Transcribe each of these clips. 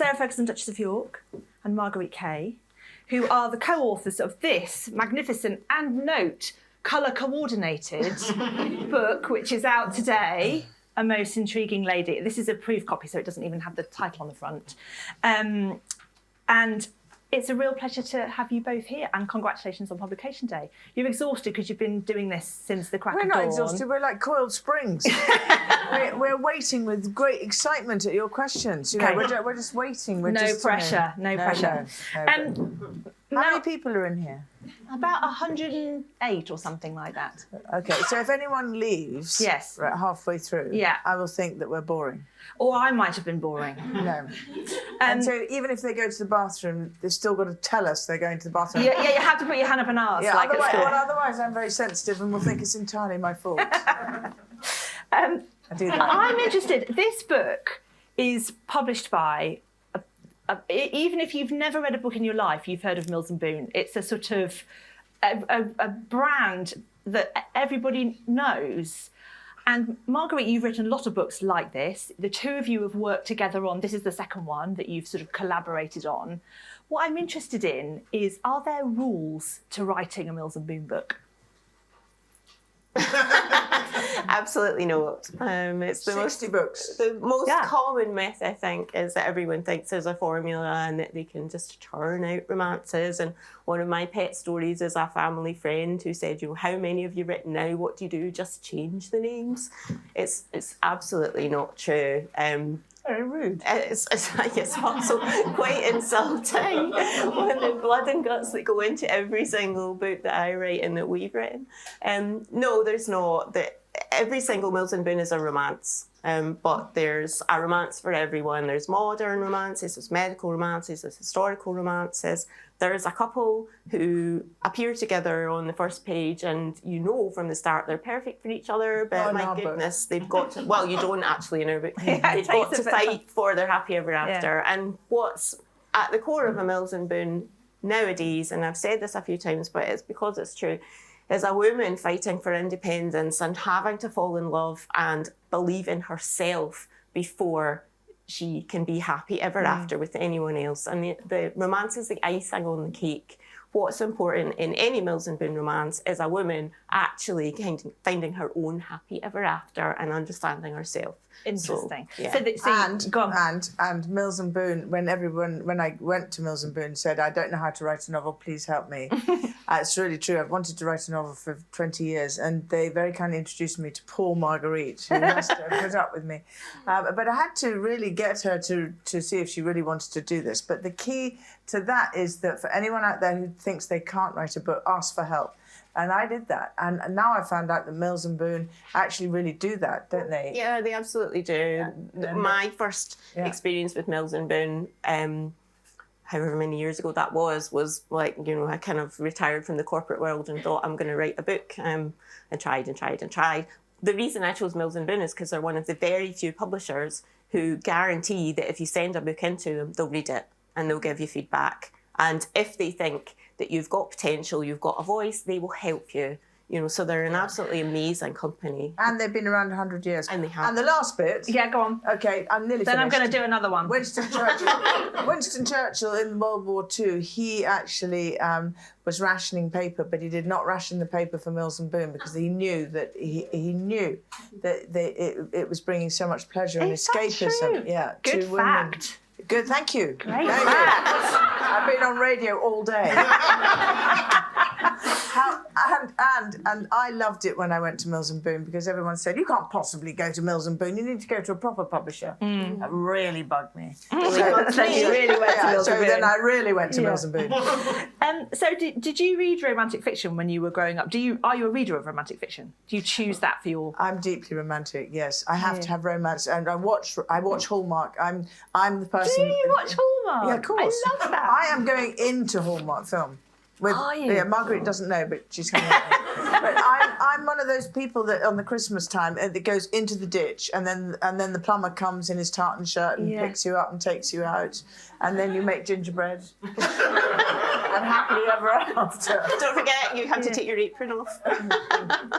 Sarah Ferguson, Duchess of York, and Marguerite Kaye, who are the co-authors of this magnificent and note colour-coordinated book, which is out today, A Most Intriguing Lady. This is a proof copy, so it doesn't even have the title on the front. And it's a real pleasure to have you both here, and congratulations on publication day. You're exhausted because you've been doing this since the crack of dawn. We're not exhausted, we're like coiled springs. we're waiting with great excitement at your questions. You know, we're just waiting. No pressure. How many people are in here? About 108 or something like that. Okay, so if anyone leaves right halfway through, I will think that we're boring. Or I might have been boring. No. And so even if they go to the bathroom, they've still got to tell us they're going to the bathroom. Yeah, you have to put your hand up and ask. Yeah, like otherwise I'm very sensitive and will think it's entirely my fault. I do that. I'm interested. This book is published by... even if you've never read a book in your life, you've heard of Mills Boon. It's a sort of a brand that everybody knows. And Marguerite, you've written a lot of books like this. The two of you have worked together on, this is the second one that you've sort of collaborated on. What I'm interested in is, are there rules to writing a Mills Boon book? Absolutely not. It's the 60 books. The most common myth, I think, is that everyone thinks there's a formula and that they can just churn out romances. And one of my pet stories is a family friend who said, you know, how many have you written now? What do you do? Just change the names. It's absolutely not true. Very rude. It's also quite insulting when the blood and guts that go into every single book that I write and that we've written. No, there's not. Every single Mills Boon is a romance, but there's a romance for everyone. There's modern romances, there's medical romances, there's historical romances. There's a couple who appear together on the first page and you know from the start they're perfect for each other, but my goodness, they've got to, well, you don't actually in our book, they've got to fight for their happy ever after. And what's at the core of a Mills Boon nowadays, and I've said this a few times, but it's because it's true, is a woman fighting for independence and having to fall in love and believe in herself before she can be happy ever after with anyone else. And the romance is the icing on the cake. What's important in any Mills Boon romance is a woman actually finding her own happy ever after and understanding herself. Interesting. So, yeah. And Mills Boon, when I went to Mills Boon, said, I don't know how to write a novel, please help me. It's really true. I've wanted to write a novel for 20 years, and they very kindly introduced me to poor Marguerite, who must have put up with me. But I had to really get her to see if she really wanted to do this. But the key to that is that for anyone out there who thinks they can't write a book, ask for help. And I did that. And now I found out that Mills Boon actually really do that, don't they? Yeah, they absolutely do. My first experience with Mills Boon, however many years ago that was like, you know, I kind of retired from the corporate world and thought I'm going to write a book, and tried. The reason I chose Mills Boon is because they're one of the very few publishers who guarantee that if you send a book into them, they'll read it and they'll give you feedback. And if they think that you've got potential, you've got a voice, they will help you. You know, so they're an absolutely amazing company. And they've been around 100 years. And they have. And the last bit... Yeah, go on. OK, I'm nearly Then finished. I'm going to do another one. Winston Churchill in World War II, he actually was rationing paper, but he did not ration the paper for Mills Boon because he knew that it was bringing so much pleasure and escapism. Yeah, good to fact. Women. Good, thank you. Great fact. I've been on radio all day. And I loved it when I went to Mills Boon because everyone said, you can't possibly go to Mills Boon, you need to go to a proper publisher. That really bugged me. So you really went to Mills Boon. Then I really went to Mills Boon. So did you read romantic fiction when you were growing up? Are you a reader of romantic fiction? Do you choose that for your... I'm deeply romantic, yes. I have to have romance, and I watch Hallmark. I'm the person... Do you watch Hallmark? Yeah, of course. I love that. I am going into Hallmark film. Are you? Yeah, Marguerite doesn't know, but she's coming out. But I'm one of those people that on the Christmas time that goes into the ditch, and then the plumber comes in his tartan shirt and picks you up and takes you out, and then you make gingerbread. and happily ever after. Don't forget, you have to take your apron off.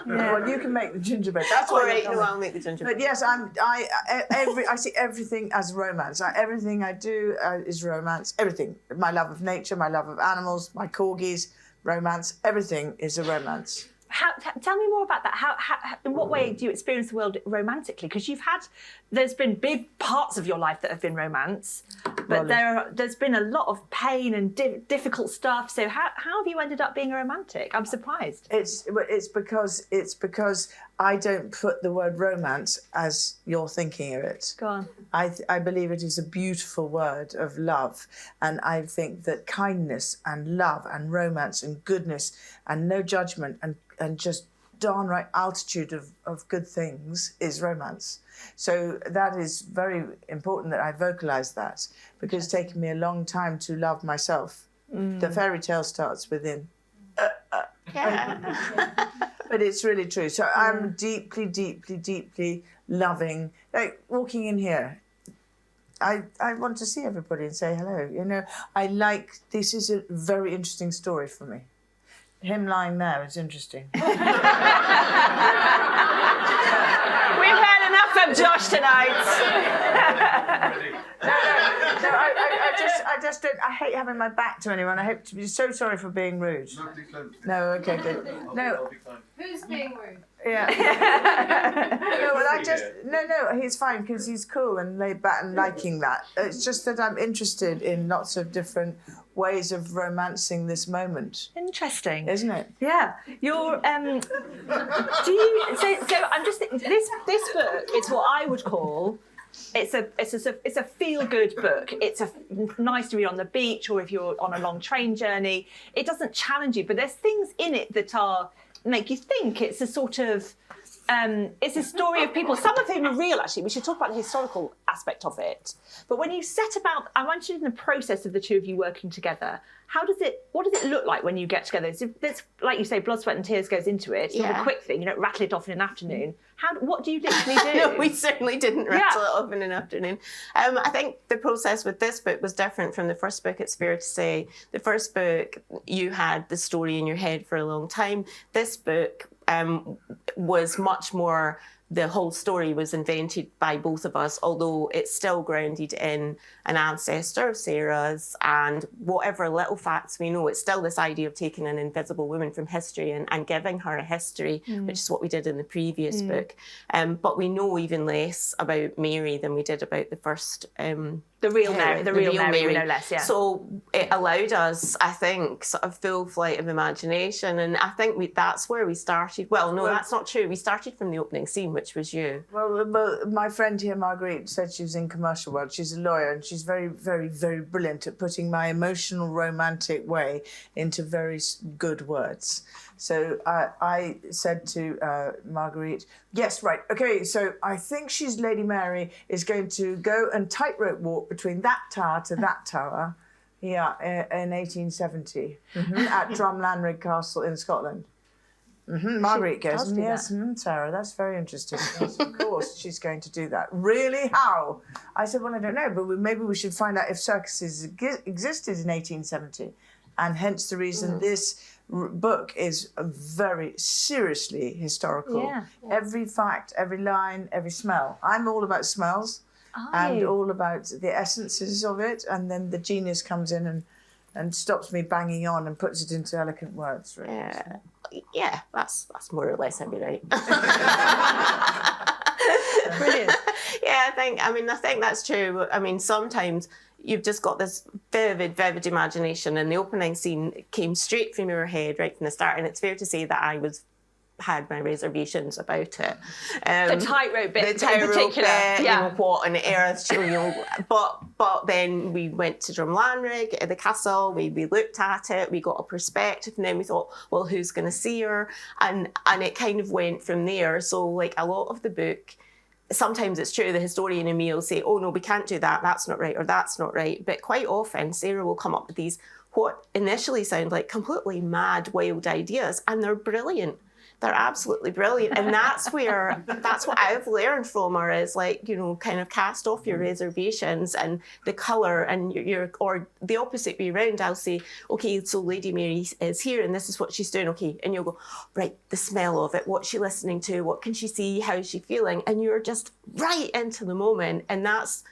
Well, you can make the gingerbread. That's All what right, no, I'll make the gingerbread. But yes, I see everything as romance. Everything I do is romance. Everything. My love of nature, my love of animals, my corgis, romance. Everything is a romance. Tell me more about that. How in what way do you experience the world romantically? Because there's been big parts of your life that have been romance, but there's been a lot of pain and difficult stuff. So how have you ended up being a romantic? I'm surprised. It's because I don't put the word romance as you're thinking of it. Go on. I believe it is a beautiful word of love, and I think that kindness and love and romance and goodness and no judgment and just downright altitude of good things is romance. So that is very important that I vocalise that, because it's taken me a long time to love myself. The fairy tale starts within. But it's really true. So I'm deeply, deeply, deeply loving. Like walking in here, I want to see everybody and say hello. You know, this is a very interesting story for me. Him lying there is interesting. We've had enough of Josh tonight. I just don't. I hate having my back to anyone. I hope to be so sorry for being rude. No, okay, good. No. Who's being rude? Yeah. No, well, no, he's fine because he's cool and laid back and liking that. It's just that I'm interested in lots of different ways of romancing this moment. Interesting, isn't it? Yeah. You're. Do you? So I'm just thinking. This book is what I would call. It's a feel-good book. It's nice to read on the beach or if you're on a long train journey. It doesn't challenge you, but there's things in it that make you think. It's a sort of, it's a story of people, some of whom are real actually. We should talk about the historical aspect of it. But when you set about, I'm interested in the process of the two of you working together. What does it look like when you get together? There's, like you say, blood, sweat and tears goes into it. It's not a quick thing. You don't rattle it off in an afternoon. What do you literally do? No, we certainly didn't rattle it off in an afternoon. I think the process with this book was different from the first book, it's fair to say. The first book, you had the story in your head for a long time. This book was much more, the whole story was invented by both of us, although it's still grounded in an ancestor of Sarah's and whatever little facts we know. It's still this idea of taking an invisible woman from history and giving her a history, which is what we did in the previous book. But we know even less about Mary than we did about the first. The real Mary, we know less, yeah. So it allowed us, I think, sort of full flight of imagination, and I think that's where we started. Well, no, that's not true. We started from the opening scene, which was you. Well, my friend here, Marguerite, said she was in commercial work. She's a lawyer, and she's very, very, very brilliant at putting my emotional, romantic way into very good words. So I said to Marguerite, yes, right, okay, so I think Lady Mary is going to go and tightrope walk between that tower to that tower, in 1870, at Drumlanrig Castle in Scotland. Marguerite goes, yes, Sarah, that's very interesting. Yes, of course, she's going to do that. Really? How? I said, well, I don't know, but maybe we should find out if circuses existed in 1870, and hence the reason this book is very seriously historical. Yeah. Every fact, every line, every smell. I'm all about smells and all about the essences of it, and then the genius comes in and stops me banging on and puts it into eloquent words. Really. Yeah, that's more or less every right. Brilliant. Yeah, I think that's true. I mean, sometimes you've just got this vivid imagination, and the opening scene came straight from your head right from the start, and it's fair to say that I had my reservations about it. The tightrope bit, in particular, yeah. You know, what on earth, you know, but then we went to Drumlanrig at the castle, we looked at it, we got a perspective, and then we thought, well, who's going to see her? And it kind of went from there. So, like, a lot of the book, sometimes it's true, the historian in me will say, oh, no, we can't do that, that's not right, or that's not right. But quite often, Sarah will come up with these, what initially sound like completely mad, wild ideas, and they're brilliant. they're absolutely brilliant. And that's what I've learned from her is like, you know, kind of cast off your reservations and the colour and or the opposite way around. I'll say, okay, so Lady Mary is here and this is what she's doing, okay. And you'll go, right, the smell of it, what's she listening to, what can she see, how's she feeling? And you're just right into the moment. And that's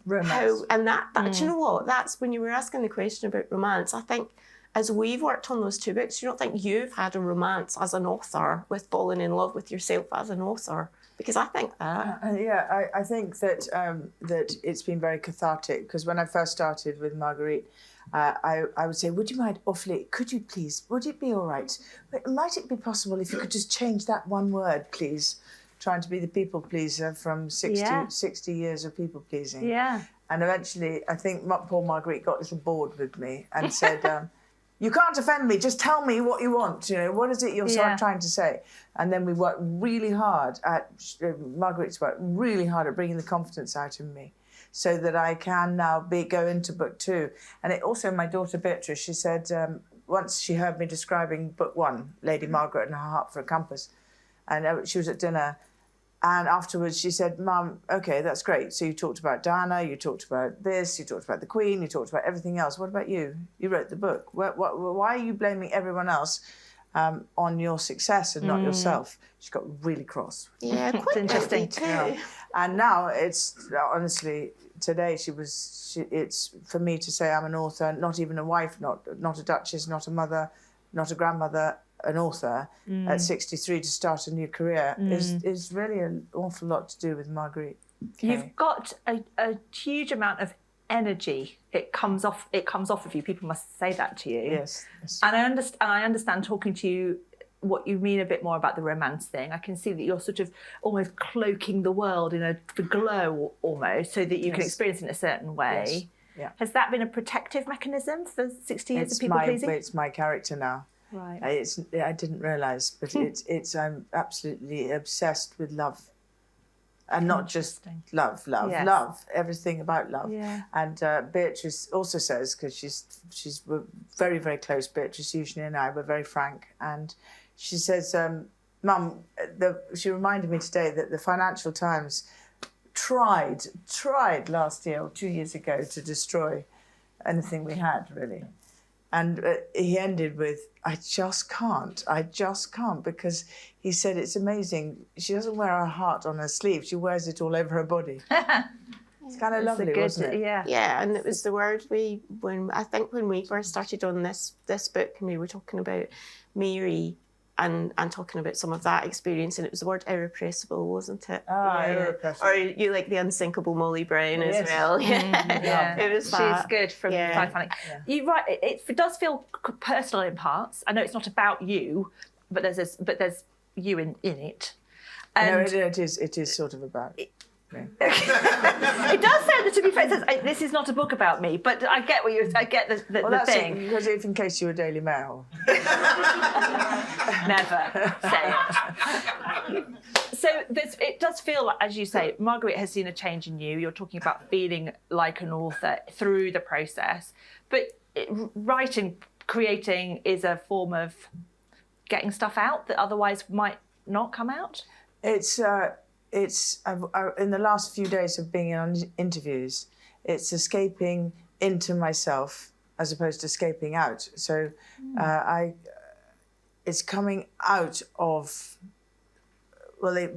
Romance. Do you know what? That's when you were asking the question about romance, I think, as we've worked on those two books, you don't think you've had a romance as an author with falling in love with yourself as an author? Because I think that. I think that that it's been very cathartic, because when I first started with Marguerite, I would say, would you mind awfully, could you please, would it be all right? Might it be possible if you could just change that one word, please? Trying to be the people pleaser from 60 years of people pleasing. Yeah. And eventually, I think poor Marguerite got a little bored with me and said, you can't offend me, just tell me what you want, you know, what is it you're sort of trying to say? And then we worked really hard Marguerite's worked really hard at bringing the confidence out in me so that I can now go into book 2. And it also, my daughter Beatrice, she said, once she heard me describing book 1, Lady Margaret and her heart for a compass, and she was at dinner, and afterwards she said, Mum, okay, that's great. So you talked about Diana, you talked about this, you talked about the Queen, you talked about everything else. What about you? You wrote the book. Why are you blaming everyone else on your success and not yourself? She got really cross. Yeah, quite interesting. Too. Yeah. And now it's, honestly, today it's for me to say I'm an author, not even a wife, not a duchess, not a mother, not a grandmother, an author at 63 to start a new career is really an awful lot to do with Marguerite. Kaye. You've got a huge amount of energy. It comes off of you. People must say that to you. Yes. And I understand talking to you what you mean a bit more about the romance thing. I can see that you're sort of almost cloaking the world in the glow almost, so that you can experience it in a certain way. Yes. Yeah. Has that been a protective mechanism for 60 years of people pleasing? It's my character now. Right. I didn't realise, but I'm absolutely obsessed with love. And not just love, Yes. love, everything about love. Yeah. And Beatrice also says, because we're very, very close, Beatrice usually and I, we're very frank, and she says, Mum, she reminded me today that the Financial Times tried last year or 2 years ago to destroy anything we had, really. And he ended with, I just can't, because he said it's amazing. She doesn't wear her heart on her sleeve. She wears it all over her body. It's kind of lovely, wasn't it? Yeah. Yeah, and it was the word when we first started on this book and we were talking about Mary and talking about some of that experience, and it was the word irrepressible, wasn't it? Irrepressible. Or you like the unsinkable Molly Brown as well. Yeah. It was that. She's good from Titanic. Yeah. You're right. It does feel personal in parts. I know it's not about you, but there's you in it. No, it is sort of about. It does say that, to be fair, it says, this is not a book about me, but I get the thing. Because if in case you were Daily Mail. Never say it. So it does feel like, as you say, Marguerite has seen a change in you. You're talking about feeling like an author through the process. But writing, creating is a form of getting stuff out that otherwise might not come out? It's in the last few days of being on interviews, it's escaping into myself as opposed to escaping out. So it's coming out of,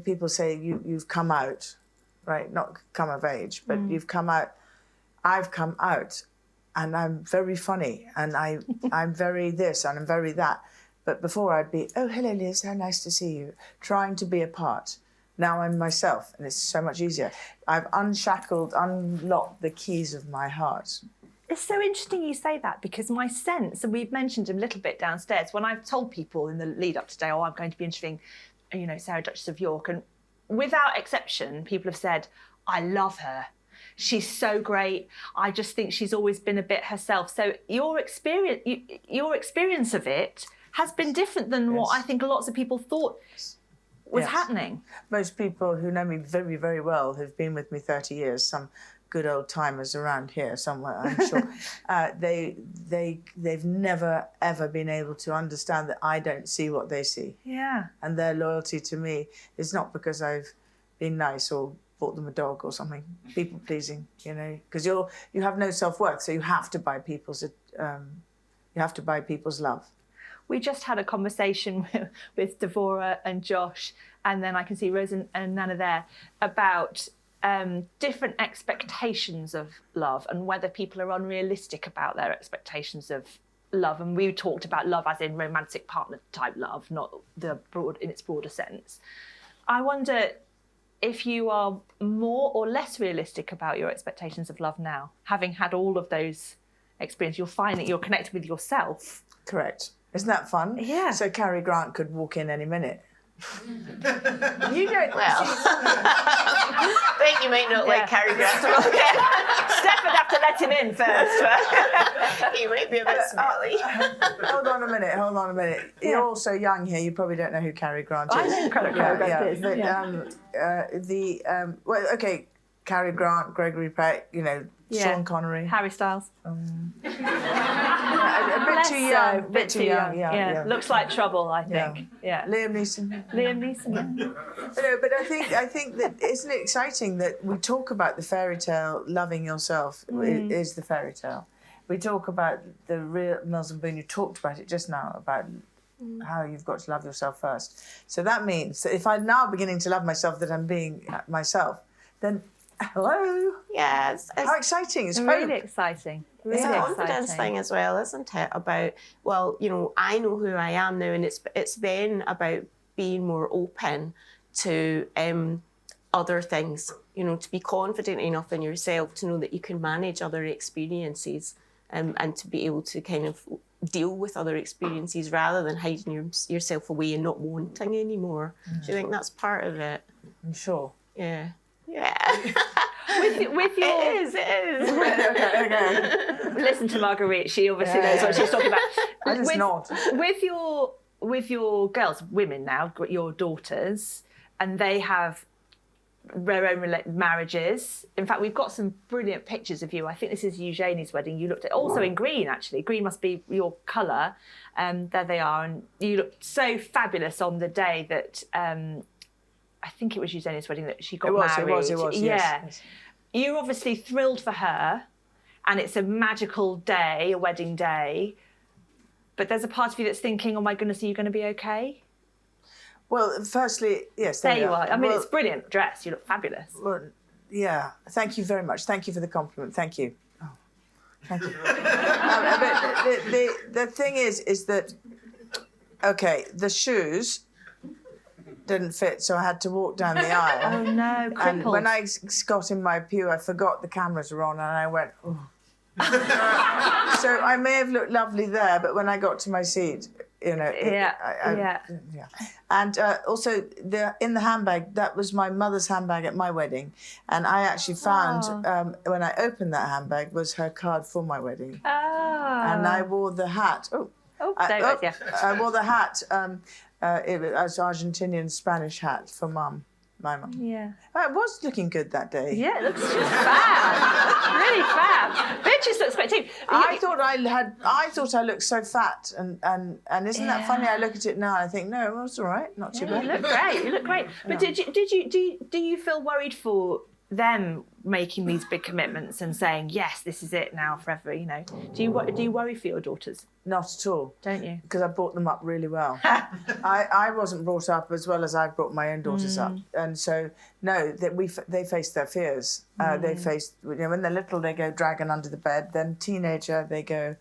people say you've come out, right? Not come of age, but you've come out. I've come out, and I'm very funny, and I'm very this, and I'm very that. But before I'd be, oh, hello, Liz, how nice to see you, trying to be a part. Now I'm myself, and it's so much easier. I've unlocked the keys of my heart. It's so interesting you say that, because my sense, and we've mentioned a little bit downstairs, when I've told people in the lead up today, I'm going to be interviewing, Sarah, Duchess of York, and without exception, people have said, I love her. She's so great. I just think she's always been a bit herself. So your experience of it has been different than what I think lots of people thought was happening. Most people who know me very, very well have been with me 30 years. Some good old timers around here somewhere, I'm sure. They've never ever been able to understand that I don't see what they see. Yeah. And their loyalty to me is not because I've been nice or bought them a dog or something. People pleasing, you know, because you have no self-worth, so you have to buy people's love. We just had a conversation with Devorah and Josh, and then I can see Rose and Nana there, about different expectations of love and whether people are unrealistic about their expectations of love. And we talked about love as in romantic partner type love, not in its broader sense. I wonder if you are more or less realistic about your expectations of love now, having had all of those experiences. You'll find that you're connected with yourself. Correct. Isn't that fun? Yeah. So Cary Grant could walk in any minute. You don't. Well, I think you might not like Cary Grant. Steph would have to let him in first. He might be a bit smelly. Hold on a minute. You're all so young here. You probably don't know who Cary Grant is. I know who Cary Grant is. But, okay, Cary Grant, Gregory Peck, you know, Sean Connery, Harry Styles. a bit too young. Bit too young. Yeah. Looks like trouble, I think. Yeah. Liam Neeson. But I think that isn't it exciting that we talk about the fairy tale, loving yourself is the fairy tale. We talk about the real Mills and Boon. You talked about it just now about how you've got to love yourself first. So that means that if I'm now beginning to love myself, that I'm being myself, then hello. Yes. How exciting. It's really exciting. It's a confidence thing as well, isn't it? About, well, you know, I know who I am now, and it's then about being more open to other things, you know, to be confident enough in yourself to know that you can manage other experiences and to be able to kind of deal with other experiences rather than hiding yourself away and not wanting anymore. Do you think that's part of it? I'm sure. Yeah. With your... It is. Okay. Listen to Marguerite. She obviously knows what she's talking about. I just nod. With your girls, women now, your daughters, and they have their own marriages. In fact, we've got some brilliant pictures of you. I think this is Eugenie's wedding. You looked at also in green, actually. Green must be your colour. There they are, and you looked so fabulous on the day that. I think it was Eugenie's wedding that she got married. It was. Yeah. Yes. You're obviously thrilled for her, and it's a magical day, a wedding day. But there's a part of you that's thinking, oh my goodness, are you going to be okay? Well, firstly, yes. There you are. I mean, it's a brilliant dress. You look fabulous. Well, yeah. Thank you very much. Thank you for the compliment. Thank you. Oh, thank you. But the thing is that, okay, the shoes didn't fit, so I had to walk down the aisle. Oh no, crippled. And when I got in my pew, I forgot the cameras were on, and I went, oh. So I may have looked lovely there, but when I got to my seat, you know. Yeah. And also, in the handbag, that was my mother's handbag at my wedding, and I actually found when I opened that handbag was her card for my wedding. Oh. And I wore the hat. I wore the hat. It was Argentinian Spanish hat for my mum. Yeah. It was looking good that day. Yeah, it looks just fab. Really fab. Bitches looks great too. I thought I looked so fat, and isn't that funny? I look at it now and I think, no, it was all right, not too bad. You look great. But do you feel worried for them making these big commitments and saying, yes, this is it now forever, you know? Do you worry for your daughters? Not at all. Don't you? Because I brought them up really well. I wasn't brought up as well as I've brought my own daughters up. And so, no, they face their fears. They face, you know, when they're little, they go dragging under the bed. Then teenager, they go,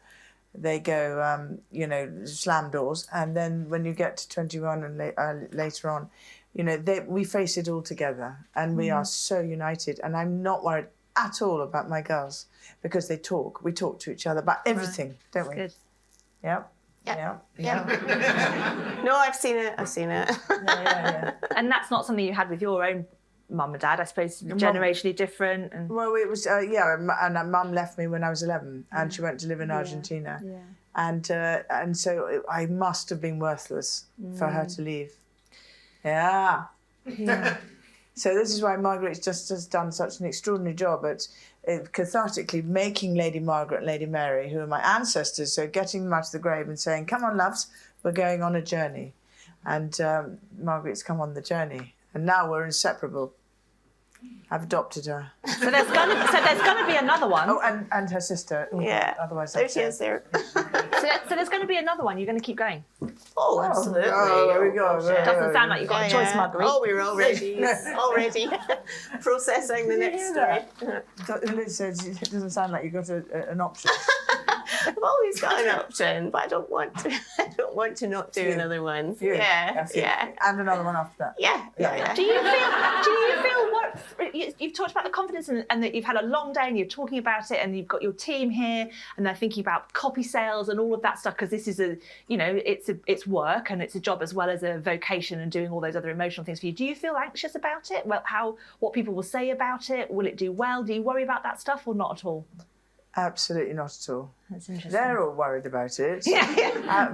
you know, slam doors. And then when you get to 21 and later on, you know, we face it all together, and we are so united. And I'm not worried at all about my girls because they talk. We talk to each other about everything, don't we? Good. Yep. No, I've seen it. Yeah. And that's not something you had with your own mum and dad, I suppose, generationally different. And... Well, it was, and mum left me when I was 11, and she went to live in Argentina. Yeah. And so I must have been worthless for her to leave. Yeah. So this is why Marguerite's just has done such an extraordinary job at cathartically making Lady Margaret and Lady Mary, who are my ancestors, so getting them out of the grave and saying, come on, loves, we're going on a journey. And Marguerite's come on the journey. And now we're inseparable. I've adopted her. So there's gonna be another one. Oh, and her sister. Yeah. Otherwise, there she is there. So there's going to be another one. You're going to keep going. Oh, absolutely. Oh, there we go. Doesn't sound like you've got a choice, Marguerite. Oh, we're already processing the next story. Liz says it doesn't sound like you've got an option. I've always got an option, but I don't want to not do another one. Yeah. And another one after that. Yeah. Do you feel what you've talked about the confidence and that you've had a long day and you're talking about it and you've got your team here and they're thinking about copy sales and all of that stuff, because this is it's work and it's a job as well as a vocation and doing all those other emotional things for you. Do you feel anxious about it? Well, what people will say about it? Will it do well? Do you worry about that stuff or not at all? Absolutely not at all. That's interesting. They're all worried about it.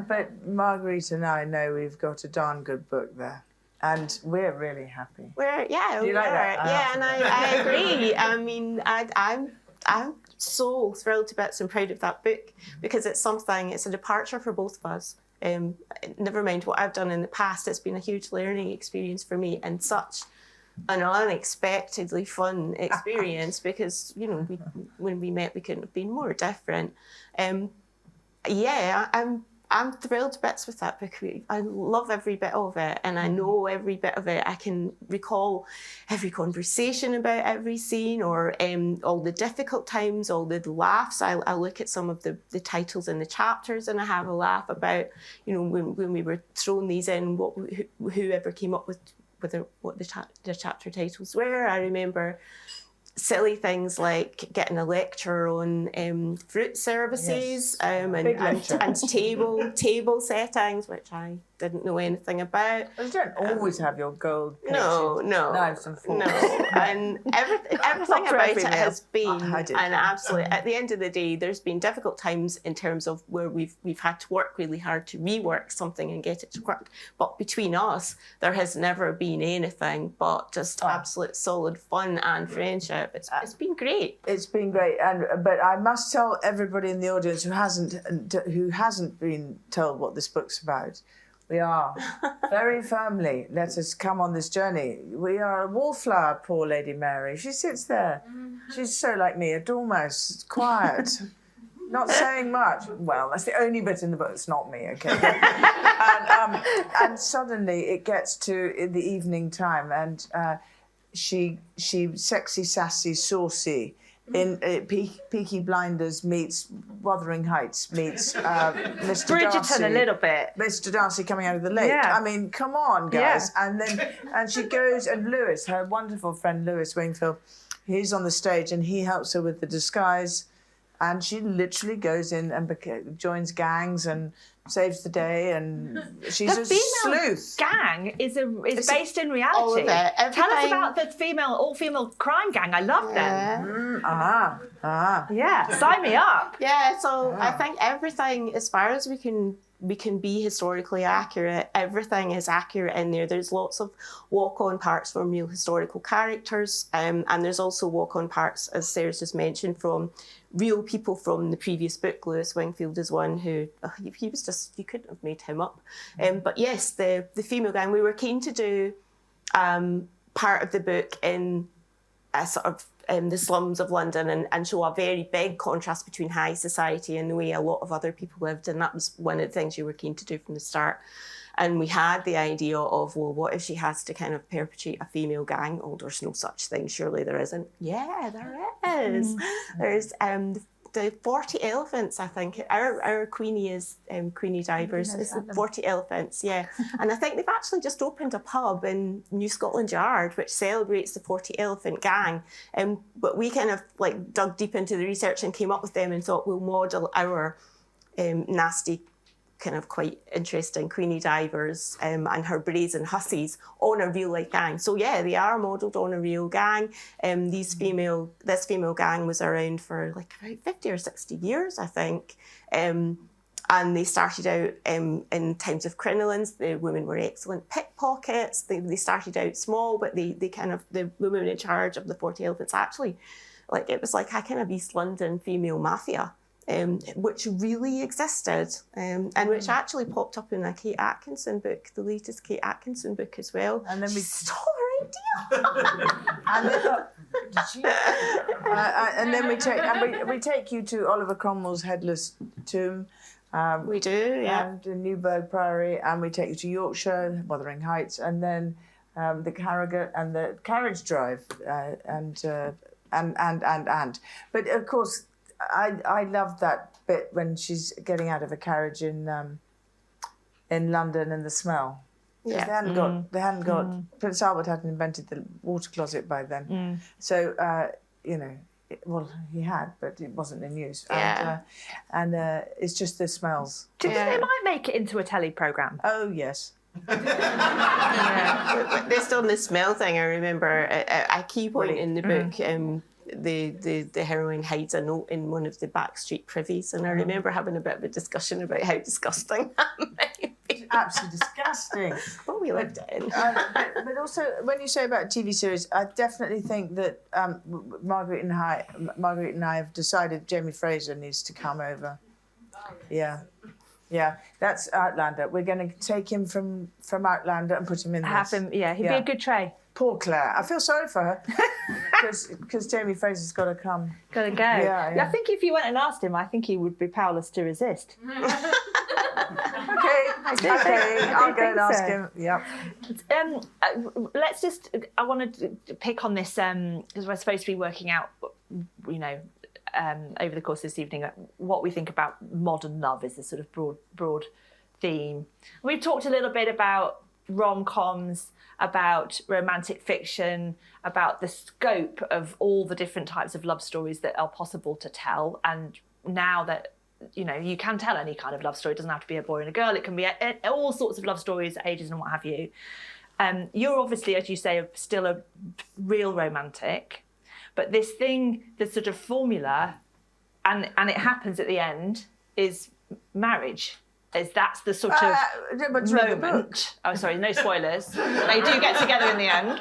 But Marguerite and I know we've got a darn good book there. And we're really happy. Do you like that? Yeah, and I agree. I mean, I'm so thrilled to bits and proud of that book because it's a departure for both of us. Never mind what I've done in the past, it's been a huge learning experience for me and such an unexpectedly fun experience because, when we met, we couldn't have been more different. I'm thrilled to bits with that book. I love every bit of it and I know every bit of it. I can recall every conversation about every scene or all the difficult times, all the laughs. I look at some of the titles in the chapters and I have a laugh about, when we were throwing these in, whoever came up with what the chapter titles were. I remember silly things like getting a lecture on fruit services and table settings, which I didn't know anything about. Well, you don't always have your gold no knives and forks. No, and everything about it has been an absolute. At the end of the day, there's been difficult times in terms of where we've had to work really hard to rework something and get it to work. But between us, there has never been anything but just absolute solid fun and friendship. It's been great. It's been great, but I must tell everybody in the audience who hasn't been told what this book's about. We are very firmly, let us come on this journey. We are a wallflower, poor Lady Mary. She sits there. She's so like me, a dormouse, quiet, not saying much. Well, that's the only bit in the book that's not me, okay? And suddenly it gets to the evening time and she sexy, sassy, saucy, in Peaky Blinders meets Wuthering Heights meets Mr. Bridgerton Darcy. A little bit. Mr. Darcy coming out of the lake. Yeah. I mean, come on, guys. Yeah. And she goes, and Lewis, her wonderful friend Lewis Wingfield, he's on the stage and he helps her with the disguise. And she literally goes in and joins gangs and saves the day, and she's a sleuth. Gang is based in reality. All of it. Tell us about the all-female crime gang. I love them. Yeah, sign me up. Yeah, so I think everything, as far as we can be historically accurate, everything is accurate in there. There's lots of walk-on parts from real historical characters, and there's also walk-on parts, as Sarah's just mentioned, from real people from the previous book. Lewis Wingfield is one who, he was just, you couldn't have made him up. But yes, the female gang, we were keen to do part of the book in a sort of the slums of London and show a very big contrast between high society and the way a lot of other people lived. And that was one of the things you were keen to do from the start. And we had the idea of, well, what if she has to kind of perpetrate a female gang? Oh, there's no such thing. Surely there isn't. Yeah, there is. There's the 40 elephants, I think. Our Queenie is Queenie Divers. It's 40 elephants, yeah. And I think they've actually just opened a pub in New Scotland Yard, which celebrates the 40 elephant gang. But we kind of like dug deep into the research and came up with them and thought we'll model our nasty, kind of quite interesting Queenie Divers and her brazen hussies on a real life gang. So yeah, they are modelled on a real gang. This female gang was around for like about 50 or 60 years, I think. And they started out in times of crinolines. The women were excellent pickpockets. They started out small, but the women in charge of the 40 Elephants actually, like, it was like a kind of East London female mafia, which really existed, and which actually popped up in a Kate Atkinson book, the latest Kate Atkinson book as well. And then we stole her idea. And then we take you to Oliver Cromwell's headless tomb. We do, yeah. And Newburgh Priory, and we take you to Yorkshire, Wuthering Heights, and then the Harrogate and the carriage drive, and. But of course, I love that bit when she's getting out of a carriage in London and the smell. Yeah. They hadn't got Prince Albert hadn't invented the water closet by then, so well, he had, but it wasn't in use. Yeah. And it's just the smells. Do you think they might make it into a telly programme? Oh yes. Yeah. Based on the smell thing, I remember a key point in the book. The heroine hides a note in one of the backstreet privies, and I remember having a bit of a discussion about how disgusting that might be. Absolutely disgusting. What we lived in. But also, when you say about TV series, I definitely think that Marguerite and I have decided Jamie Fraser needs to come over. Yeah. Yeah, that's Outlander. We're going to take him from Outlander and put him in this. He'd be a good tray. Poor Claire. I feel sorry for her because Jamie Fraser's got to come. Got to go. Yeah. I think if you went and asked him, I think he would be powerless to resist. Okay, I'll go and ask him. Yep. Let's just. I wanted to pick on this because we're supposed to be working out, over the course of this evening, what we think about modern love is a sort of broad theme. We've talked a little bit about rom-coms, about romantic fiction, about the scope of all the different types of love stories that are possible to tell. And now that, you can tell any kind of love story, it doesn't have to be a boy and a girl, it can be all sorts of love stories, ages and what have you. You're obviously, as you say, still a real romantic, but this thing, the sort of formula, and it happens at the end, is marriage. That's the sort of moment. Oh, sorry, no spoilers. They do get together in the end.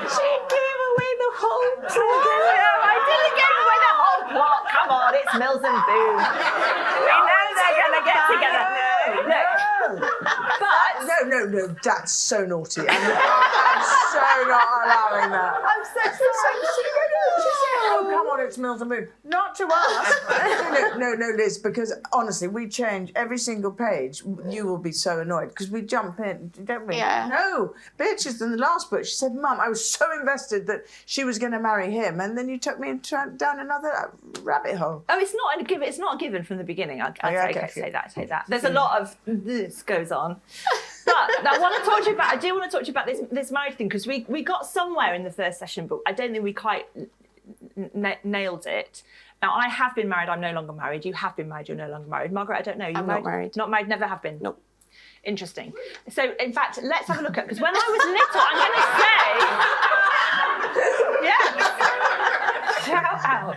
She gave away the whole plot. I didn't give away the whole plot. Come on, it's Mills and Boon. We know they're going to get together. No, that's so naughty. I'm so not allowing that. I'm so sorry. Oh, come on, it's Mills and Boon. Not to us. No, Liz, because honestly, we change every single page. You will be so annoyed because we jump in, don't we? Yeah. No, Beatrice in the last book, she said, Mum, I was so invested that she was going to marry him, and then you took me down another rabbit hole. Oh, it's not a given from the beginning. I say that. There's a lot of this goes on. But I want to talk to you about this marriage thing, because we got somewhere in the first session, but I don't think we quite nailed it. Now, I have been married, I'm no longer married. You have been married, you're no longer married. Margaret, I don't know. I'm not married. Not married, never have been? Nope. Interesting. So, in fact, let's have a look at, because when I was little, I'm going to say, shout out.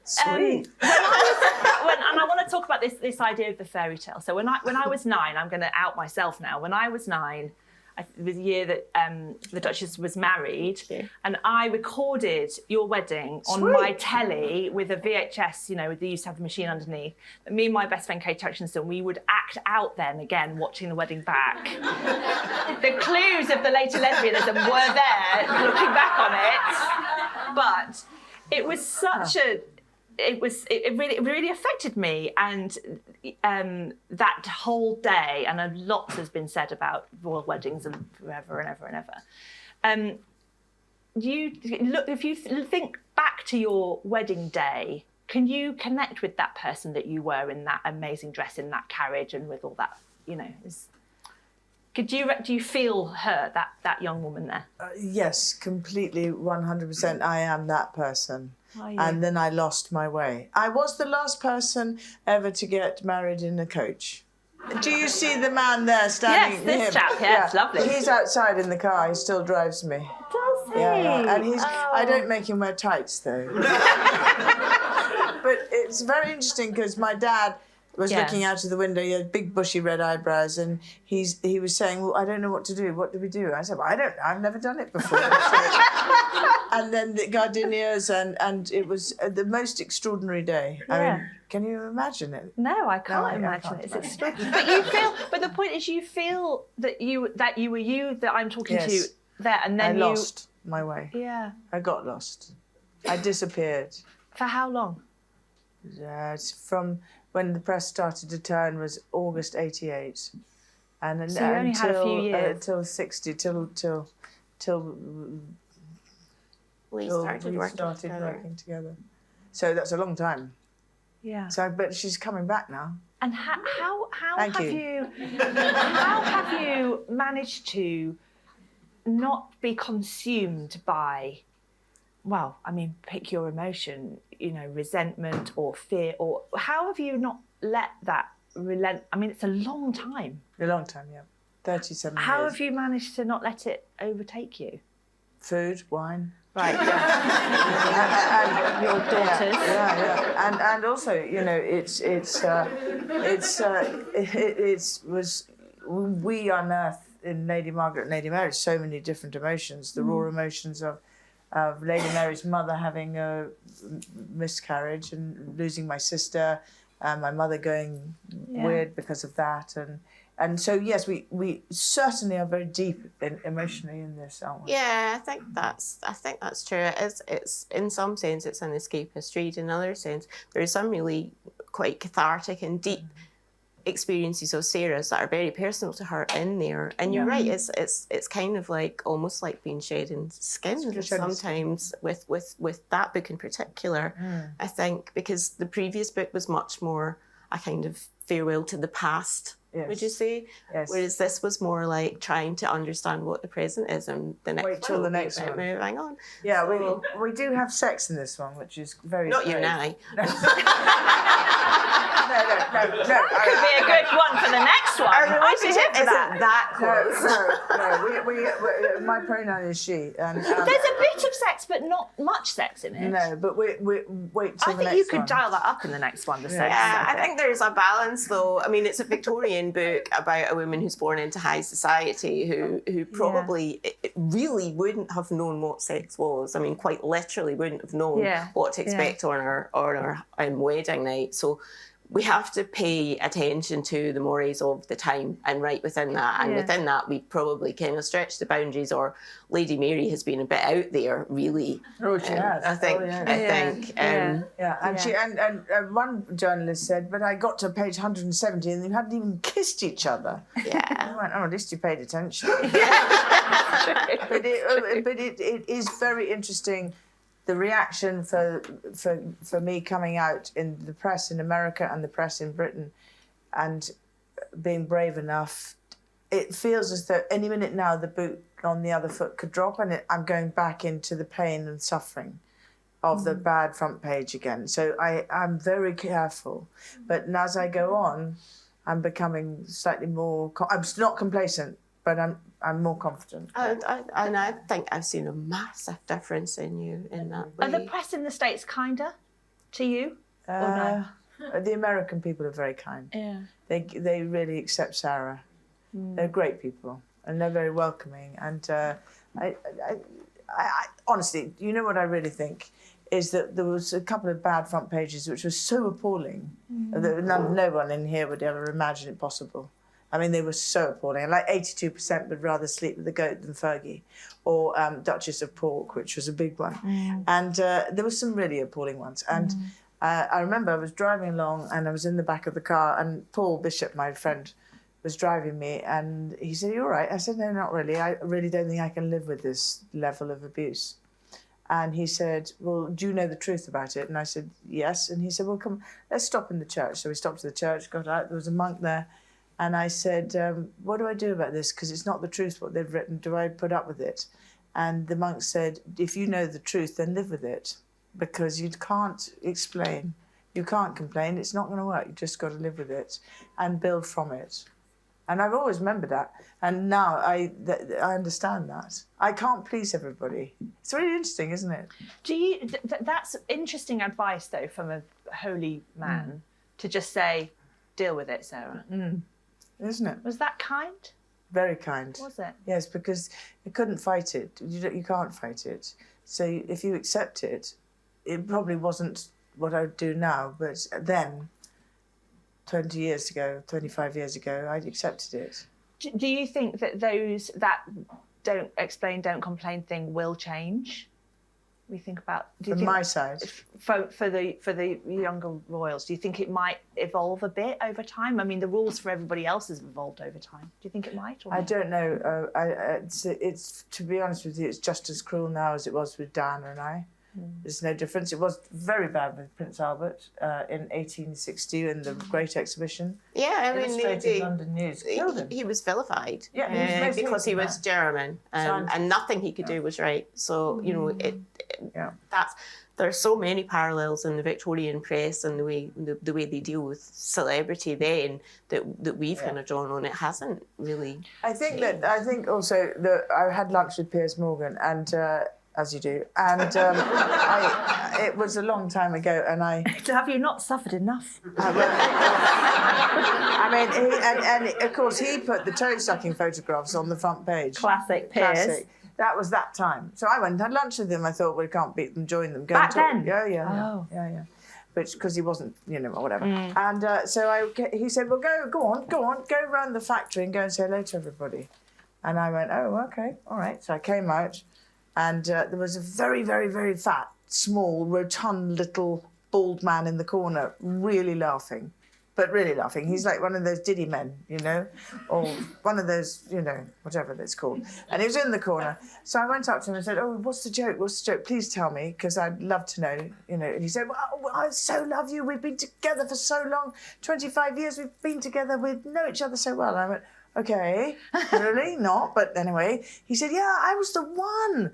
Sweet. And I want to talk about this idea of the fairy tale. So when I was 9, I'm going to out myself now. When I was 9, it was the year that the Duchess was married, and I recorded your wedding on my telly with a VHS. They used to have the machine underneath. And me and my best friend Kaye Hutchinson, we would act out then again, watching the wedding back. The clues of the later lesbianism were there, looking back on it, but it was such a. It really affected me, and that whole day, and a lot has been said about royal weddings and forever and ever and ever. If you think back to your wedding day, can you connect with that person that you were in that amazing dress, in that carriage, and with all that? Do you feel her, that young woman there? Yes, completely, 100%. I am that person. Yeah. And then I lost my way. I was the last person ever to get married in a coach. Do you see the man there standing? Yes, this chap. Yeah, it's lovely. He's outside in the car. He still drives me. Does he? Yeah. And I don't make him wear tights though. but it's very interesting because my dad was looking out of the window. He had big bushy red eyebrows, and he was saying, "Well, I don't know what to do. What do we do?" I said, "Well, I don't know. I've never done it before." And then the gardenias, and it was the most extraordinary day. I mean, can you imagine it? No, I can't imagine it. It's extraordinary. But you feel. But the point is, you feel that you were you that I'm talking to there, and then I lost my way. Yeah. I got lost. I disappeared. For how long? It's from when the press started to turn was August '88, and so you only had a few years till '60, till we started working together. So that's a long time. Yeah. So, but she's coming back now. And how have you managed to not be consumed by, well, I mean, pick your emotion, resentment or fear, or how have you not let that relent? I mean, it's a long time. A long time, yeah. 37 years. How have you managed to not let it overtake you? Food, wine. Right. And your daughters. Yeah. And also, we unearthed in Lady Margaret and Lady Mary so many different emotions. The raw emotions of Lady Mary's mother having a miscarriage and losing my sister, my mother going weird because of that, and so yes, we certainly are very deep emotionally in this, aren't we? Yeah, I think that's true. It's in some sense it's an escapist read. In other sense, there are some really quite cathartic and deep experiences of Sarah's that are very personal to her in there. And you're right, it's kind of like almost like being shed in skin sometimes with that book in particular. I think because the previous book was much more a kind of farewell to the past. Yes. Would you say? Yes. Whereas this was more like trying to understand what the present is and the next Wait till the next one. Moving on. Yeah, we do have sex in this one, which is very not you and I. No. That could be a good one for the next one. Our relationship isn't that close. No. My pronoun is she. And, there's a bit of sex, but not much sex in it. No, but we wait till the next one. I think you could dial that up in the next one, the sex. Yeah, I think there's a balance, though. I mean, it's a Victorian book about a woman who's born into high society who probably really wouldn't have known what sex was. I mean, quite literally wouldn't have known what to expect on her wedding night. So we have to pay attention to the mores of the time and right within that. And within that, we probably kind of stretch the boundaries, or Lady Mary has been a bit out there, really. Oh, she has. I think. And one journalist said, but I got to page 170 and you hadn't even kissed each other. Yeah. I went, at least you paid attention. But it is very interesting. The reaction for me coming out in the press in America and the press in Britain and being brave enough, it feels as though any minute now the boot on the other foot could drop and I'm going back into the pain and suffering of the bad front page again. So I'm very careful. But as I go on, I'm becoming slightly more... I'm not complacent, but I'm more confident. And I think I've seen a massive difference in you in that way. Are the press in the States kinder to you? Or no? The American people are very kind. Yeah. They really accept Sarah. They're great people and they're very welcoming. And I honestly, you know what I really think is that there was a couple of bad front pages which were so appalling that no one in here would ever imagine it possible. I mean, they were so appalling. Like 82% would rather sleep with a goat than Fergie, or Duchess of York, which was a big one. And there were some really appalling ones. And I remember I was driving along and I was in the back of the car and Paul Bishop, my friend, was driving me and he said, "You all right?" I said, "No, not really. I really don't think I can live with this level of abuse." And he said, "Well, do you know the truth about it?" And I said, "Yes." And he said, "Well, come, let's stop in the church." So we stopped to the church, got out, there was a monk there. And I said, "What do I do about this? Because it's not the truth what they've written. Do I put up with it?" And the monk said, "If you know the truth, then live with it. Because you can't explain. You can't complain. It's not going to work. You just got to live with it and build from it." And I've always remembered that. And now I understand that. I can't please everybody. It's really interesting, isn't it? Do you? That's interesting advice, though, from a holy man to just say, "Deal with it, Sarah." Isn't it? Was that kind? Very kind. Was it? Yes, because you couldn't fight it. You can't fight it. So if you accept it, it probably wasn't what I would do now, but then, 20 years ago, 25 years ago, I accepted it. Do you think that those that don't explain, don't complain thing will change? We think about From my side. For the younger royals, do you think it might evolve a bit over time? I mean, the rules for everybody else has evolved over time. Do you think it might? Or I don't know. It's to be honest with you, it's just as cruel now as it was with Diana and I. There's no difference. It was very bad with Prince Albert in 1860 in the Great Exhibition. Yeah, I mean, Illustrated London News killed him. he was vilified because he was German, and nothing he could do was right. So you know, there's so many parallels in the Victorian press and the way they deal with celebrity then that we've kind of drawn on. It hasn't really. I think also that I had lunch with Piers Morgan and. As you do, and it was a long time ago, and have you not suffered enough? I mean, and of course he put the toe sucking photographs on the front page. Classic Piers. Classic. That was that time. So I went and had lunch with him. I thought, well, we can't beat them, join them. Go Back then? Yeah. But because he wasn't, or whatever. And so he said, well, go on, go around the factory and go and say hello to everybody. And I went, oh, okay, all right. So I came out. And there was a very, very, very fat, small, rotund little bald man in the corner, really laughing. He's like one of those diddy men, or one of those, whatever it's called. And he was in the corner. So I went up to him and said, oh, what's the joke? Please tell me, because I'd love to know, And he said, well, I so love you. We've been together for so long, 25 years we've been together. We know each other so well. And I went, okay, really? Not? But anyway, he said, yeah, I was the one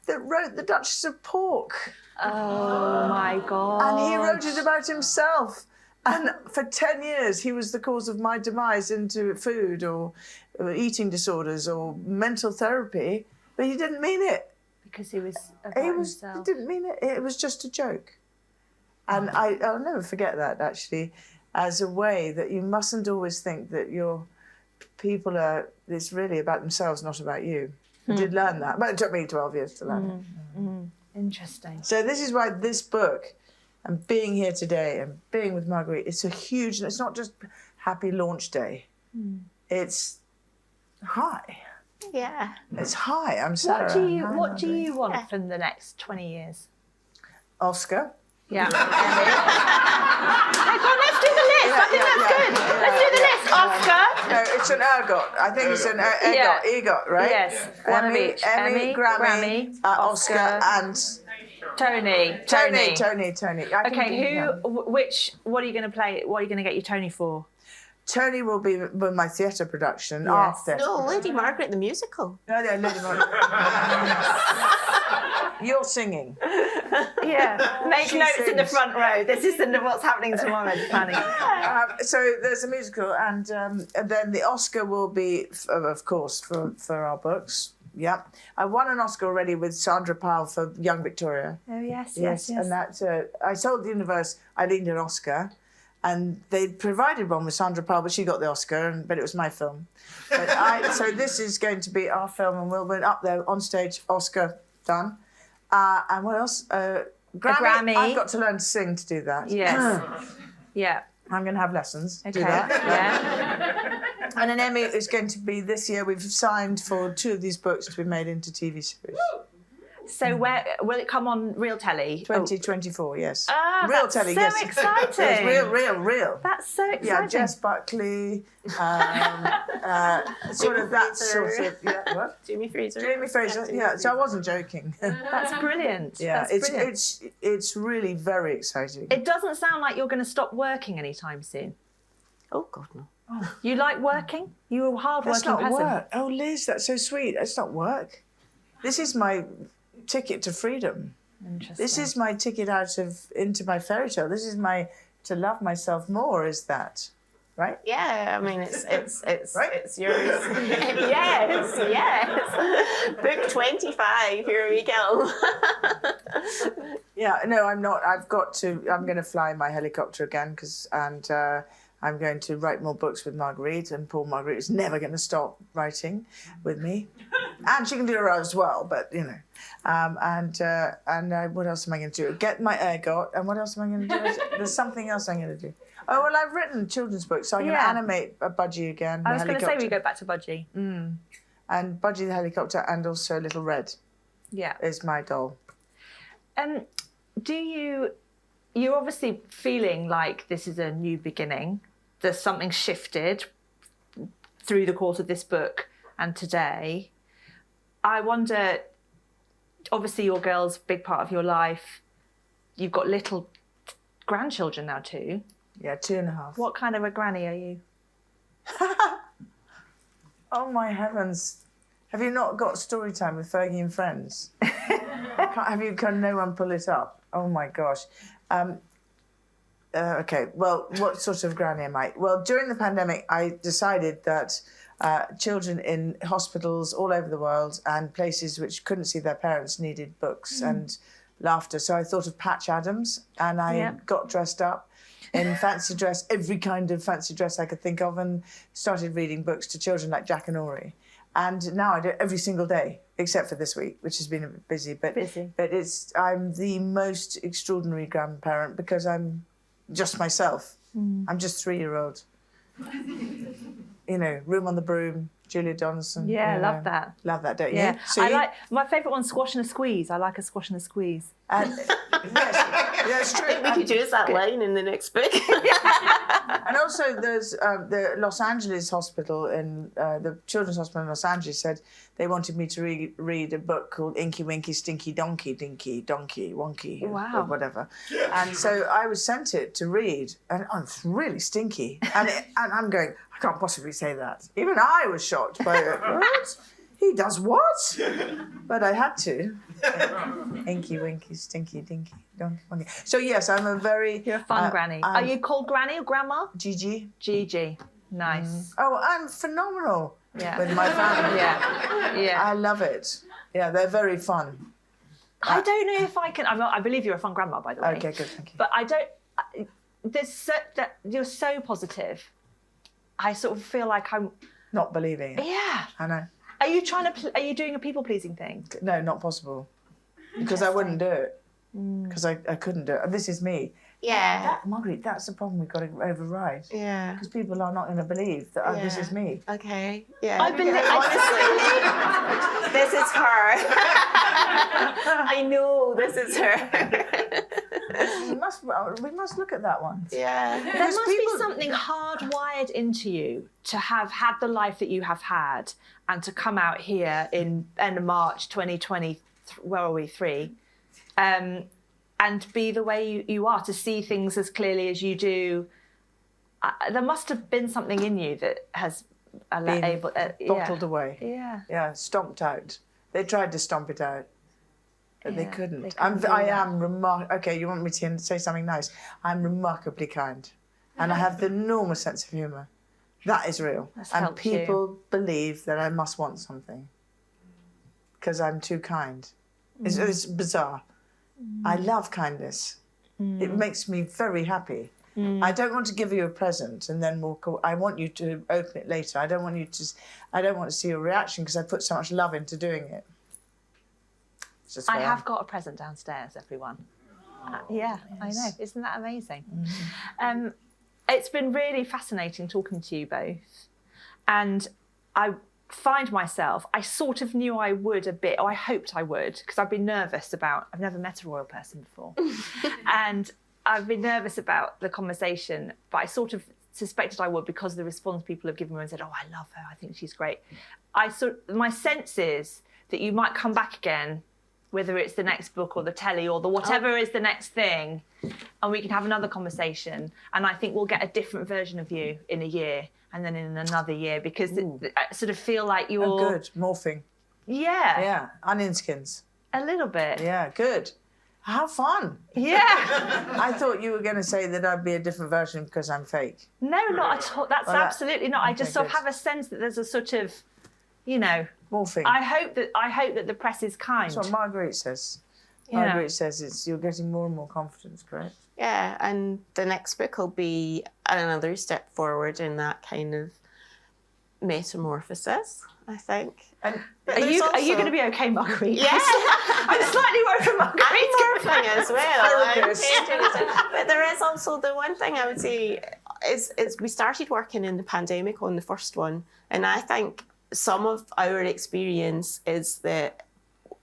that wrote the Duchess of York. Oh, my God. And he wrote it about himself. And for 10 years, he was the cause of my demise into food or eating disorders or mental therapy. But he didn't mean it. Because he was about himself. He didn't mean it. It was just a joke. And I'll never forget that, actually. As a way that you mustn't always think that your people it's really about themselves, not about you. I did learn that, but it took me 12 years to learn it. Interesting. So this is why this book, and being here today and being with Marguerite, it's it's not just happy launch day. It's high. Yeah. It's high. I'm Sarah. What do you want from the next 20 years? Oscar. Yeah. Let's do the list. I think that's good. Let's do the list. Oscar. No, it's an ergot. I think it's an EGOT, right? Yes. One of each. Emmy, Grammy, Oscar, and Tony. Tony. What are you going to play? What are you going to get your Tony for? Tony will be with my theatre production. After. No, Lady Margaret the musical. No, Lady Margaret. You're singing. Yeah. Make notes in the front row. This is what's happening tomorrow. Planning. So there's a musical, and then the Oscar will be, of course, for our books. Yeah, I won an Oscar already with Sandra Powell for Young Victoria. Oh yes. And that I told the universe I needed an Oscar. And they provided one with Sandra Powell, but she got the Oscar, but it was my film. But so this is going to be our film, and we'll be up there on stage, Oscar, done. And what else? Grammy. I've got to learn to sing to do that. Yes. Yeah. I'm going to have lessons to do Okay. that. Yeah. And an Emmy is going to be this year. We've signed for 2 of these books to be made into TV series. So where will it come on real telly? 2024, yes. Ah, real that's telly, so yes. exciting. Yes, real. That's so exciting. Yeah, Jess Buckley, sort of that sort of, what? Jamie Fraser. Yeah, so I wasn't joking. That's brilliant. Yeah, That's brilliant. it's really very exciting. It doesn't sound like you're going to stop working anytime soon. Oh, God, no. You like working? You're a hard-working That's not person. work. Oh, Liz, that's so sweet. That's not work. This is my ticket to freedom. Interesting. This is my ticket into my fairy tale. This is to love myself more, is that. right? Yeah, I mean, it's Right? it's yours. yes. Book 25. Here we go. Yeah, no, I'm not. I'm going to fly my helicopter again I'm going to write more books with Marguerite, and poor Marguerite is never going to stop writing with me. And she can do her as well, but, you know. What else am I going to do? Get my ergot, and what else am I going to do? There's something else I'm going to do. Oh, well, I've written children's books, so I'm going to animate a Budgie again. I was going to say we go back to Budgie. And Budgie the helicopter, and also Little Red. Yeah. Is my goal. You're obviously feeling like this is a new beginning. There's something shifted through the course of this book and today. I wonder, obviously your girl's a big part of your life. You've got little grandchildren now too. Yeah, 2.5. What kind of a granny are you? Oh my heavens. Have you not got story time with Fergie and Friends? Can no one pull it up? Oh my gosh. Okay, well, what sort of granny am I? Well, during the pandemic, I decided that children in hospitals all over the world and places which couldn't see their parents needed books and laughter. So I thought of Patch Adams, and I got dressed up in fancy dress, every kind of fancy dress I could think of, and started reading books to children like Jack and Ori. And now I do it every single day, except for this week, which has been a bit busy. But I'm the most extraordinary grandparent because I'm just myself. I'm just 3-year-old. You know, Room on the Broom, Julia Donaldson. Yeah, love that. Love that, don't Yeah, you? So I like my favourite one's Squash and a Squeeze. I like a squash and a squeeze. Yes, it's true. We could use that line in the next book. And also, there's the Los Angeles hospital the Children's Hospital in Los Angeles said they wanted me to read a book called Inky Winky Stinky Donkey Dinky Donkey Wonky or whatever. And so I was sent it to read, and it's really stinky. And I'm going, I can't possibly say that. Even I was shocked by it. What? He does what? But I had to. Inky Winky Stinky Dinky Donkey Wonky. So yes, I'm a very... You're a fun granny. Are you called granny or grandma? Gigi. Gigi. Nice. Oh, I'm phenomenal Yeah. with my family. Yeah. I love it. Yeah, they're very fun. I don't know if I can... I believe you're a fun grandma, by the way. Okay, good, thank you. But I don't... you're so positive. I sort of feel like I'm... Not believing it. Yeah. I know. Are you are you doing a people-pleasing thing? No, not possible. Because I wouldn't do it. Because I couldn't do it. This is me. Yeah. Marguerite, that's the problem we've got to override. Yeah. Because people are not going to believe that this is me. Okay. Yeah. I believe. Honestly, this is her. I know this is her. We must look at that one. Yeah. There must be something hardwired into you to have had the life that you have had and to come out here in end of March 2020, where are we, 3, and be the way you are, to see things as clearly as you do. There must have been something in you that has bottled away. Yeah. Yeah, stomped out. They tried to stomp it out. But they couldn't. Okay, you want me to say something nice? I'm remarkably kind. And I have the enormous sense of humour. That is real. And people believe that I must want something. Because I'm too kind. It's bizarre. I love kindness. It makes me very happy. I don't want to give you a present and then walk away. I want you to open it later. I don't want to see your reaction because I put so much love into doing it. I have got a present downstairs, everyone. Yeah, nice. I know. Isn't that amazing? It's been really fascinating talking to you both. And I find myself, I sort of knew I would a bit, or I hoped I would, because I've been nervous I've never met a royal person before. And I've been nervous about the conversation, but I sort of suspected I would because of the response people have given me and said, oh, I love her, I think she's great. My sense is that you might come back again, whether it's the next book or the telly or the whatever is the next thing, and we can have another conversation. And I think we'll get a different version of you in a year and then in another year, because I sort of feel like you're... Oh, good. Morphing. Yeah. Yeah. Onion skins. A little bit. Yeah, good. How fun. Yeah. I thought you were going to say that I'd be a different version because I'm fake. No, not at all. That's absolutely not. I just sort of have a sense that there's a sort of, you know, morphing. I hope that the press is kind. That's what Marguerite says. Yeah. Marguerite says you're getting more and more confidence, correct? Yeah, and the next book will be another step forward in that kind of metamorphosis, I think. And are you going to be okay, Marguerite? Yeah. I'm slightly worried for Marguerite. I'm morphing as well. I'm changing as well. But there is also the one thing I would say is we started working in the pandemic on the first one, and I think some of our experience is that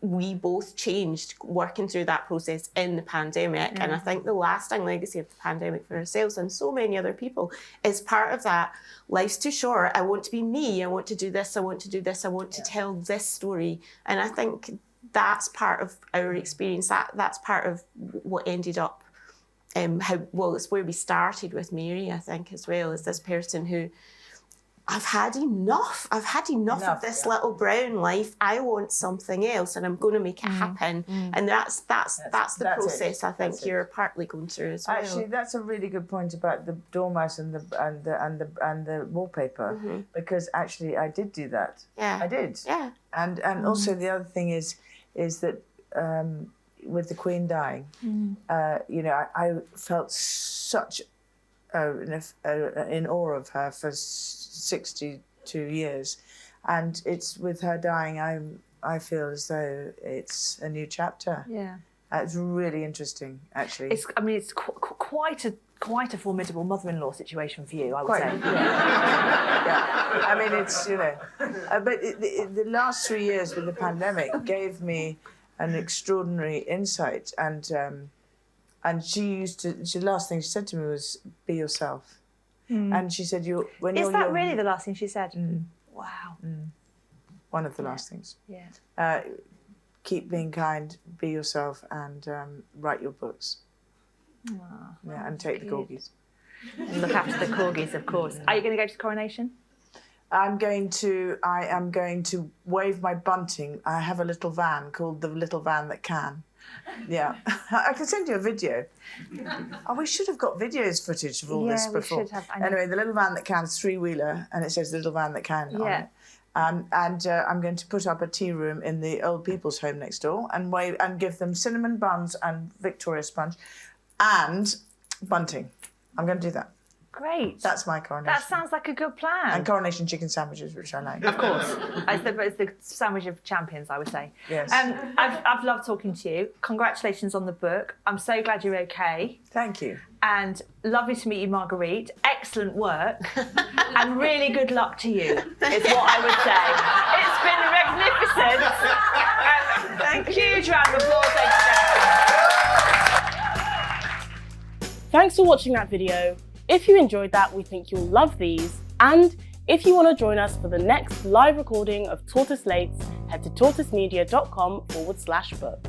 we both changed working through that process in the pandemic. And I think the lasting legacy of the pandemic for ourselves and so many other people is part of that. Life's too short. I want to be me. I want to do this. I want to do this. I want to tell this story. And I think that's part of our experience. That's part of what ended up, it's where we started with Mary, I think, as well, as this person who, I've had enough of this little brown life. I want something else, and I'm going to make it happen. And that's the process I think you're partly going through as well. Actually, that's a really good point about the dormouse and the wallpaper, because actually I did do that. Yeah, I did. Yeah, and also the other thing is that with the Queen dying, you know, I felt such in awe of her for 62 years, and it's with her dying I feel as though it's a new chapter. Yeah, it's really interesting, actually. It's quite a formidable mother-in-law situation for you, I would say. Yeah. I mean, it's, you know, but the last 3 years with the pandemic gave me an extraordinary insight, and the last thing she said to me was, "Be yourself." And she said, Is that really the last thing she said? Wow. One of the last things. Yeah. Keep being kind, be yourself, and write your books. Yeah, and take the corgis. And look after the corgis, of course. Are you going to go to the coronation? I am going to wave my bunting. I have a little van called the Little Van That Can. Yeah, I can send you a video. Oh, we should have got videos footage of all this before. We should have. Anyway, the Little Van That Can is 3-wheeler, and it says the Little Van That Can on it. And I'm going to put up a tea room in the old people's home next door and give them cinnamon buns and Victoria sponge and bunting. I'm going to do that. Great. That's my coronation. That sounds like a good plan. And coronation chicken sandwiches, which I like. Of course. It's the sandwich of champions, I would say. Yes. I've loved talking to you. Congratulations on the book. I'm so glad you're okay. Thank you. And lovely to meet you, Marguerite. Excellent work. And really good luck to you, is what I would say. It's been magnificent. Thank you. Huge round of applause, ladies and gentlemen. Thanks for watching that video. If you enjoyed that, we think you'll love these. And if you want to join us for the next live recording of Tortoise Lates, head to tortoisemedia.com/book.